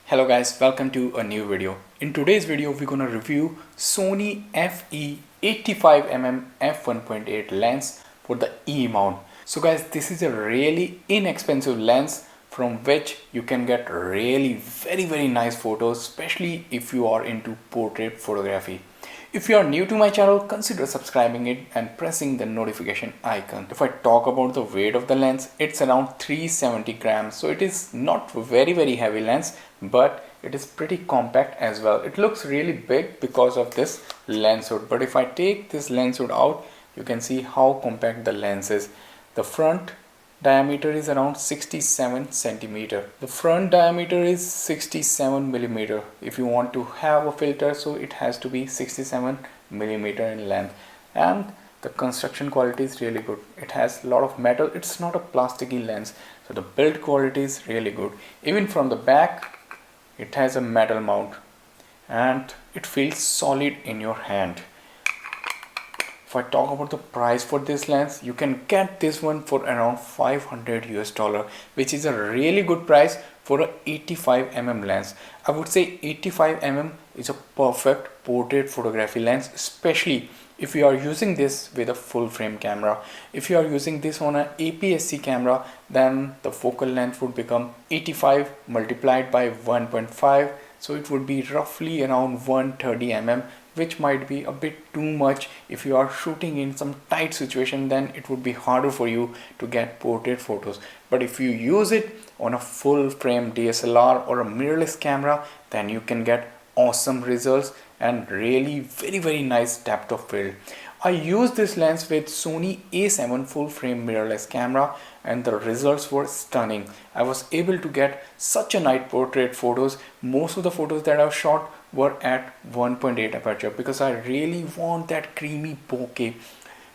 Hello guys, welcome to a new video. In today's video we're gonna review Sony FE 85mm f1.8 lens for the E mount. So guys, this is a really inexpensive lens from which you can get really very nice photos, especially if you are into portrait photography. If you are new to my channel, consider subscribing it and pressing the notification icon. If I talk about the weight of the lens, it's around 370 grams. So it is not very heavy lens, but it is pretty compact as well. It looks really big because of this lens hood. But if I take this lens hood out, you can see how compact the lens is. The front diameter is around 67 centimeter. The front diameter is 67 millimeter. If you want to have a filter, so it has to be 67 millimeter in length. And the construction quality is really good. It has a lot of metal. It's not a plasticky lens, so the build quality is really good. Even from the back, it has a metal mount and it feels solid in your hand. If I talk about the price for this lens, you can get this one for around 500 US dollar, which is a really good price for a 85mm lens. I would say 85mm is a perfect portrait photography lens, especially if you are using this with a full frame camera. If you are using this on an APS-C camera, then the focal length would become 85 multiplied by 1.5, so it would be roughly around 130mm, which might be a bit too much. If you are shooting in some tight situation, then it would be harder for you to get portrait photos. But if you use it on a full frame DSLR or a mirrorless camera, then you can get awesome results and really very nice depth of field. I used this lens with Sony A7 full frame mirrorless camera and the results were stunning. I was able to get such a nice portrait photos. Most of the photos that I've shot were at 1.8 aperture because I really want that creamy bokeh.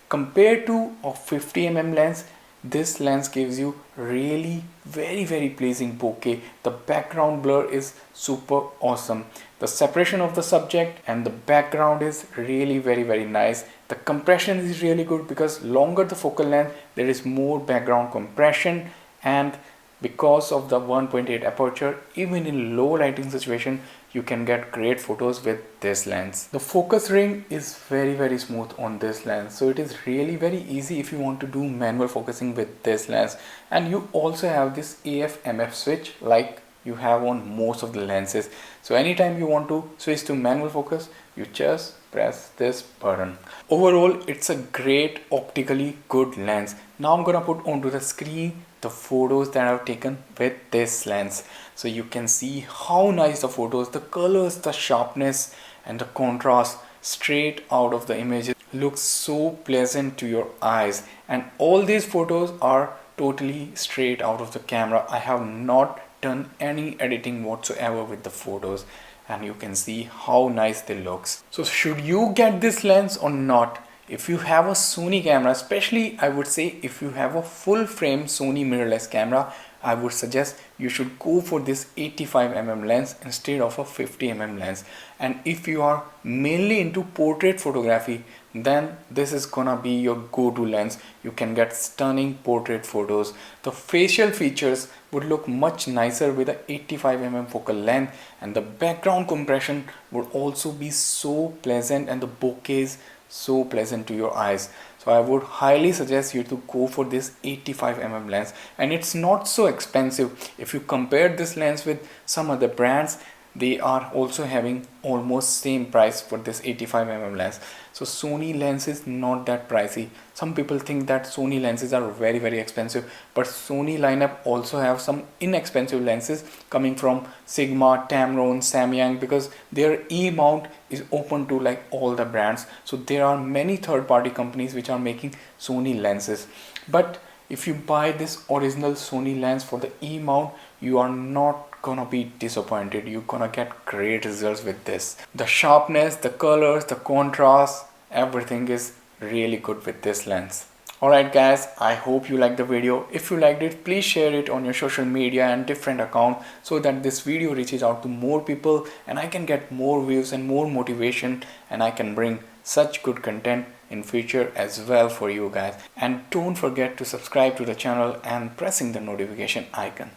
Compared to a 50mm lens, this lens gives you really very pleasing bokeh. The background blur is super awesome. The separation of the subject and the background is really very nice. The compression is really good because longer the focal length, there is more background compression, and because of the 1.8 aperture, even in low lighting situation, you can get great photos with this lens. The focus ring is very smooth on this lens, so it is really very easy if you want to do manual focusing with this lens. And you also have this AF/MF switch like you have on most of the lenses, so anytime you want to switch to manual focus, you just press this button. Overall, it's a great optically good lens. Now I'm gonna put onto the screen the photos that I've taken with this lens, so you can see how nice the photos, the colors, the sharpness and the contrast straight out of the images looks so pleasant to your eyes. And all these photos are totally straight out of the camera. I have not done any editing whatsoever with the photos, and you can see how nice they looks. So should you get this lens or not? If you have a Sony camera, especially I would say if you have a full frame Sony mirrorless camera, I would suggest you should go for this 85mm lens instead of a 50mm lens. And if you are mainly into portrait photography, then this is gonna be your go-to lens. You can get stunning portrait photos. The facial features would look much nicer with a 85mm focal length, and the background compression would also be so pleasant and the bokehs so pleasant to your eyes. So I would highly suggest you to go for this 85mm lens, and it's not so expensive. If you compare this lens with some other brands, they are also having almost same price for this 85mm lens. So Sony lens is not that pricey. Some people think that Sony lenses are very expensive, but Sony lineup also have some inexpensive lenses coming from Sigma, Tamron, Samyang, because their E mount is open to like all the brands. So there are many third-party companies which are making Sony lenses. But if you buy this original Sony lens for the E mount, you are not gonna be disappointed. You're gonna get great results with this. The sharpness, the colors, the contrast, everything is really good with this lens. Alright guys, I hope you liked the video. If you liked it, please share it on your social media and different accounts so that this video reaches out to more people and I can get more views and more motivation, and I can bring such good content in future as well for you guys. And don't forget to subscribe to the channel and pressing the notification icon.